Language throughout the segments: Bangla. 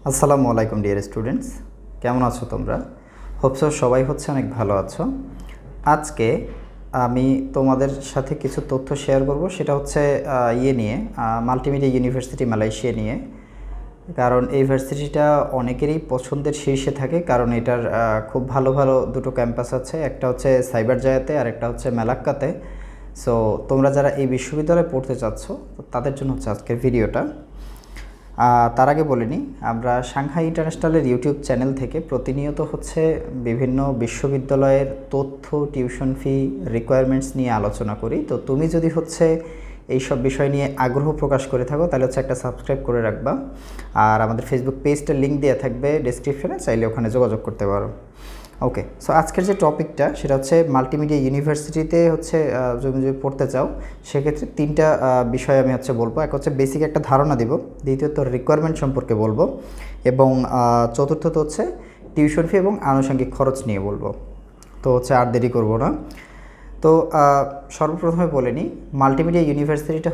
আসসালামু আলাইকুম ডিয়ার স্টুডেন্টস, কেমন আছো তোমরা? হোপসো সবাই অনেক ভালো আছো। আজকে আমি তোমাদের সাথে কিছু তথ্য শেয়ার করব, সেটা হচ্ছে নিয়ে মাল্টিমিডিয়া ইউনিভার্সিটি মালয়েশিয়া নিয়ে। কারণ এই ভার্সিটিটা অনেকেরই পছন্দের শীর্ষে থাকে, কারণ এটার খুব ভালো ভালো দুটো ক্যাম্পাস আছে, একটা হচ্ছে সাইবার জায়াতে আর একটা হচ্ছে মেলাক্কাতে। সো তোমরা যারা এই বিশ্ববিদ্যালয়ে পড়তে চাচ্ছ তাদের জন্য হচ্ছে আজকের ভিডিওটা। তার আগে বলে নিই, আমরা সাংহাই ইন্টারন্যাশনালের ইউটিউব চ্যানেল থেকে প্রতিনিয়ত বিভিন্ন বিশ্ববিদ্যালয়ের তথ্য, টিউশন ফি, রিকোয়ারমেন্টস নিয়ে আলোচনা করি। তো তুমি যদি এই সব বিষয় নিয়ে আগ্রহ প্রকাশ করে থাকো তাহলে একটা সাবস্ক্রাইব করে রাখবা। আর আমাদের ফেসবুক পেজটার লিঙ্ক দেওয়া থাকবে ডেসক্রিপশনে, চাইলে ওখানে যোগাযোগ করতে পারো। ওকে, সো আজকের যে টপিকটা সেটা হচ্ছে মাল্টিমিডিয়া ইউনিভার্সিটিতে যদি পড়তে চাও সেক্ষেত্রে তিনটা বিষয় আমি বলবো। এক হচ্ছে বেসিক একটা ধারণা দিব, দ্বিতীয়ত রিকোয়ারমেন্ট সম্পর্কে বলবো, এবং চতুর্থত হচ্ছে টিউশন ফি এবং আনুষঙ্গিক খরচ নিয়ে বলবো। তো আর দেরি করব না। তো সর্বপ্রথমে বলে নিই, মাল্টিমিডিয়া ইউনিভার্সিটিটা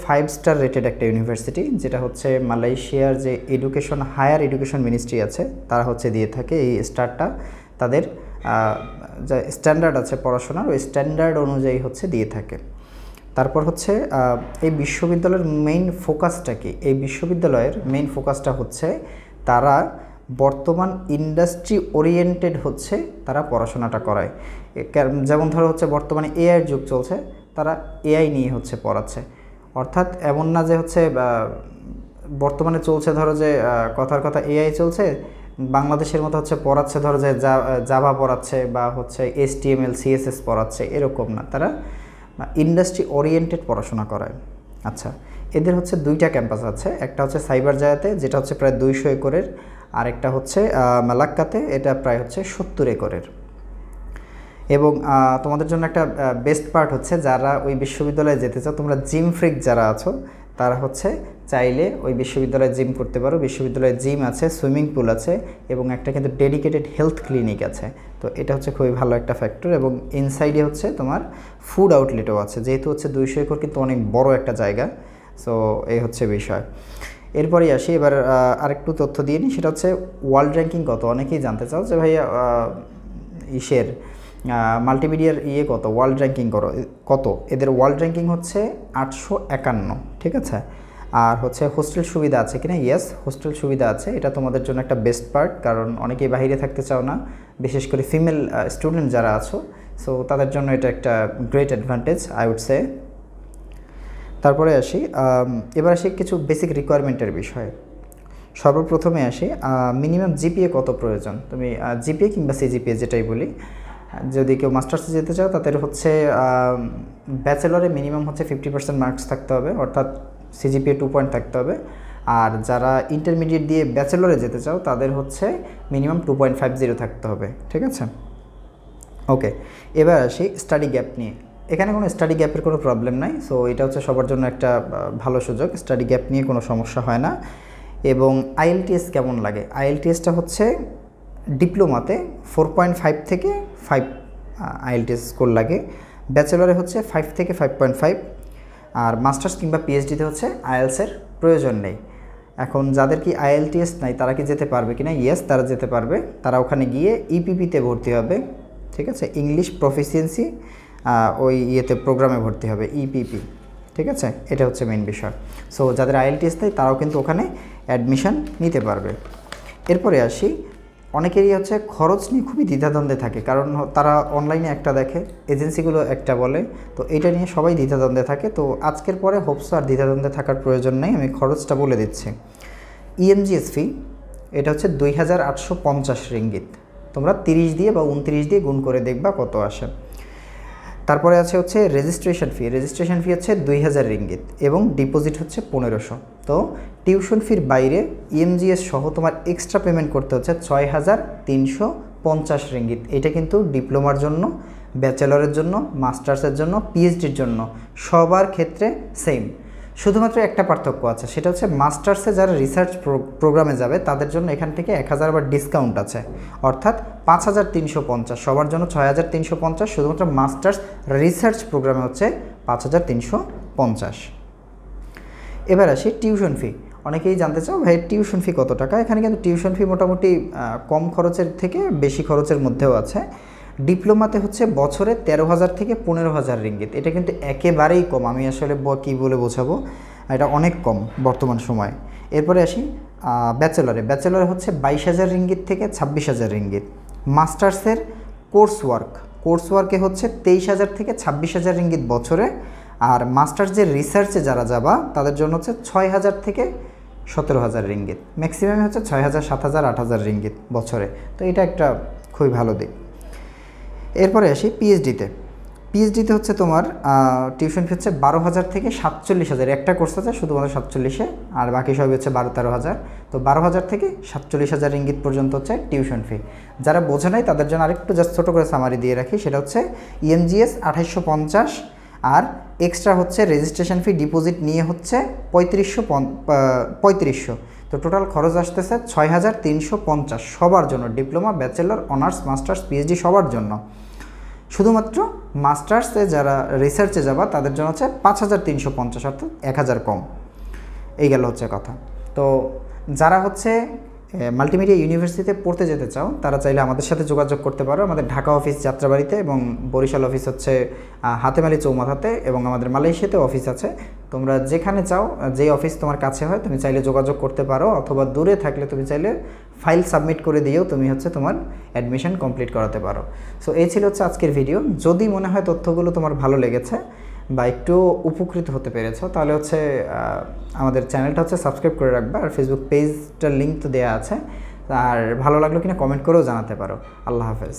5 স্টার রেটেড একটা ইউনিভার্সিটি, যেটা মালয়েশিয়ার যে হায়ার এডুকেশন মিনিস্ট্রি আছে তারা দিয়ে থাকে এই স্টারটা। তাদের যা স্ট্যান্ডার্ড আছে পড়াশোনার, ওই স্ট্যান্ডার্ড অনুযায়ী দিয়ে থাকে। তারপর এই বিশ্ববিদ্যালয়ের মেইন ফোকাসটা কি? এই বিশ্ববিদ্যালয়ের মেইন ফোকাসটা তারা বর্তমান ইন্ডাস্ট্রি ওরিয়েন্টেড তারা পড়াশোনাটা করায়। যেমন ধরো বর্তমানে এআইয়ের যুগ চলছে, তারা এআই নিয়ে পড়াচ্ছে। অর্থাৎ এমন না যে বর্তমানে চলছে ধরো যে কথার কথা এআই চলছে, বাংলাদেশের মতো পড়াচ্ছে ধরো যে জাভা পড়াচ্ছে বা HTML CSS পড়াচ্ছে, এরকম না। তারা ইন্ডাস্ট্রি ওরিয়েন্টেড পড়াশোনা করায়। আচ্ছা, এদের দুইটা ক্যাম্পাস আছে, একটা সাইবার জায়াতে যেটা প্রায় 200 একরের, আর একটা মেলাক্কাতে, এটা প্রায় 70 একরের। এবং তোমাদের জন্য একটা বেস্ট পার্ট যারা ওই বিশ্ববিদ্যালয়ে যেতে চাও, তোমরা জিম ফ্রিক যারা আছো তারা চাইলে ওই বিশ্ববিদ্যালয়ে জিম করতে পারো। বিশ্ববিদ্যালয়ে জিম আছে, সুইমিং পুল আছে, এবং একটা কিন্তু ডেডিকেটেড হেলথ ক্লিনিক আছে। তো এটা খুবই ভালো একটা ফ্যাক্টর। এবং ইনসাইডে তোমার ফুড আউটলেটও আছে, যেহেতু 200 একর কিন্তু অনেক বড় একটা জায়গা। সো এই বিষয়। এরপরেই আসি, এবার আরেকটু তথ্য দিয়ে নিই, সেটা ওয়ার্ল্ড র্যাঙ্কিং কত। অনেকেই জানতে চাও যে ভাইয়া মাল্টিমিডিয়ার কত, ওয়ার্ল্ড র্যাঙ্কিং কত। এদের ওয়ার্ল্ড র্যাঙ্কিং 851, ঠিক আছে। আর হোস্টেল সুবিধা আছে কিনা? ইয়েস, হোস্টেল সুবিধা আছে। এটা তোমাদের জন্য একটা বেস্ট পার্ট, কারণ অনেকেই বাইরে থাকতে চাও না, বিশেষ করে ফিমেল স্টুডেন্ট যারা আছো। সো তাদের জন্য এটা একটা great advantage, I would say. তারপরে আসি, এবার আসি কিছু বেসিক রিকোয়ারমেন্টের বিষয়ে। সর্বপ্রথমে আসি, মিনিমাম জিপিএ কত প্রয়োজন। তুমি জিপিএ কিংবা সিজিপিএ যেটাই বলি, যদি কেউ মাস্টার্সে যেতে চাও তাদের ব্যাচেলরে মিনিমাম 50% মার্কস থাকতে হবে, অর্থাৎ সিজিপিএ 2 পয়েন্ট থাকতে হবে। আর যারা ইন্টারমিডিয়েট দিয়ে ব্যাচেলরে যেতে চাও তাদের মিনিমাম 2.50 থাকতে হবে, ঠিক আছে। ওকে, এবার আসি স্টাডি গ্যাপ নিয়ে। এখানে কোনো স্টাডি গ্যাপের কোনো প্রবলেম নাই। সো এটা সবার জন্য একটা ভালো সুযোগ, স্টাডি গ্যাপ নিয়ে কোনো সমস্যা হয় না। এবং আইএলটিএস কেমন লাগে? আইএলটিএসটা ডিপ্লোমাতে 4.5 থেকে 5 আইএলটিএস স্কোর লাগে। ব্যাচেলরে 5 থেকে 5.5, আর মাস্টার্স কিংবা পিএইচডিতে আইএলসের প্রয়োজন নেই। এখন যাদের কি আইএলটিএস নাই তারা কি যেতে পারবে কিনা? ইয়েস, তারা যেতে পারবে। তারা ওখানে গিয়ে ইপিপিতে ভর্তি হবে, ঠিক আছে, ইংলিশ প্রফিসিয়েন্সি ওই প্রোগ্রামে ভর্তি হবে, ইপিপি, ঠিক আছে। এটা মেইন বিষয়। সো যাদের আইএলটিএস নেই তারাও কিন্তু ওখানে অ্যাডমিশন নিতে পারবে। এরপরে আসি, অনেকেরই খরচ নিয়ে খুবই দ্বিধাদ্বন্দ্বে থাকে, কারণ তারা অনলাইনে একটা দেখে, এজেন্সিগুলো একটা বলে, তো এটা নিয়ে সবাই দ্বিধাদ্বন্দ্বে থাকে। তো আজকের পরে হোপসো আর দ্বিধাদ্বন্দ্বে থাকার প্রয়োজন নেই, আমি খরচটা বলে দিচ্ছি। ইএমজিএস ফি এটা 2850 রিঙ্গিত। তোমরা 30 দিয়ে বা 29 দিয়ে গুণ করে দেখবা কত আসে। তারপরে আছে registration fee. Registration fee 2000 ringgit, এবং ডিপোজিট 1500। তো টিউশন ফির বাইরে ইএমজিএস সহ তোমার এক্সট্রা পেমেন্ট করতে 6350 রিঙ্গিত। এটা কিন্তু ডিপ্লোমার জন্য, ব্যাচেলরের জন্য, মাস্টার্সের জন্য, পিএইচডির জন্য সবার ক্ষেত্রে সেম। শুধুমাত্র একটা পার্থক্য আছে, সেটা মাস্টার্সে যারা রিসার্চ প্রোগ্রামে যাবে তাদের জন্য এখান থেকে 1000 আবার ডিসকাউন্ট আছে, অর্থাৎ 5350। সবার জন্য 6350, শুধুমাত্র মাস্টার্স রিসার্চ প্রোগ্রামে 5350। এবার আসি টিউশন ফি। অনেকেই জানতে চাও ভাই টিউশন ফি কত টাকা। এখানে কিন্তু টিউশন ফি মোটামুটি কম খরচের থেকে বেশি খরচের মধ্যেও আছে। ডিপ্লোমাতে হচ্ছে বছরে 13,000 থেকে 15,000 রিঙ্গিত। এটা কিন্তু একেবারেই কম, আমি আসলে কী বলে বোঝাবো, এটা অনেক কম বর্তমান সময়ে। এরপরে আসি ব্যাচেলরে হচ্ছে 22,000 রিঙ্গিত থেকে 26,000 রিঙ্গিত। মাস্টার্সের কোর্সওয়ার্কে হচ্ছে 23,000 থেকে 26,000 রিঙ্গিত বছরে। আর মাস্টার্স যে রিসার্চে যারা যাবা তাদের জন্য হচ্ছে 6,000 থেকে 17,000 রিঙ্গিত। ম্যাক্সিমামে হচ্ছে 6,000, 7,000, 8,000 রিঙ্গিত বছরে। তো এটা একটা খুবই ভালো দিক। এরপরে আসি পিএইচডিতে হচ্ছে তোমার টিউশন ফি হচ্ছে 12,000 থেকে 47,000। একটা কোর্স আছে শুধুমাত্র 47-এ, আর বাকি সবই হচ্ছে 12-13,000। তো 12,000 থেকে 47,000 রিঙ্গিত পর্যন্ত হচ্ছে টিউশন ফি। যারা বোঝে নাই তাদের জন্য আরেকটু জাস্ট ছোটো করে সামারি দিয়ে রাখি, সেটা হচ্ছে ইএমজিএস 2850, আর এক্সট্রা হচ্ছে রেজিস্ট্রেশন ফি ডিপোজিট নিয়ে হচ্ছে 3500। তো টোটাল খরচ আসতেছে 6,350 সবার জন্য, diploma, bachelor, honours, masters, PhD সবার জন্য। শুধুমাত্র মাস্টার্সে যারা রিসার্চে যাবা তাদের জন্য হচ্ছে 5,350, অর্থাৎ 1,000 কম। এই গেল হচ্ছে কথা। তো যারা হচ্ছে মাল্টিমিডিয়া ইউনিভার্সিটিতে পড়তে যেতে চাও তারা চাইলে আমাদের সাথে যোগাযোগ করতে পারো। আমাদের ঢাকা অফিস যাত্রাবাড়িতে এবং বরিশাল অফিস হচ্ছে হাতেমালি চৌমাথাতে, এবং আমাদের মালয়েশিয়াতেও অফিস আছে। তোমরা যেখানে চাও, যেই অফিস তোমার কাছে হয় তুমি চাইলে যোগাযোগ করতে পারো, অথবা দূরে থাকলে তুমি চাইলে ফাইল সাবমিট করে দিয়েও তুমি হচ্ছে তোমার অ্যাডমিশন কমপ্লিট করাতে পারো। সো এই ছিল হচ্ছে আজকের ভিডিও। যদি মনে হয় তথ্যগুলো তোমার ভালো লেগেছে বা একটু উপকৃত হতে পেরেছো, তাহলে হচ্ছে আমাদের চ্যানেলটা হচ্ছে সাবস্ক্রাইব করে রাখবা, আর ফেসবুক পেজটার লিঙ্ক তো দেওয়া আছে। আর ভালো লাগলো কিনা কমেন্ট করেও জানাতে পারো। আল্লাহ হাফেজ।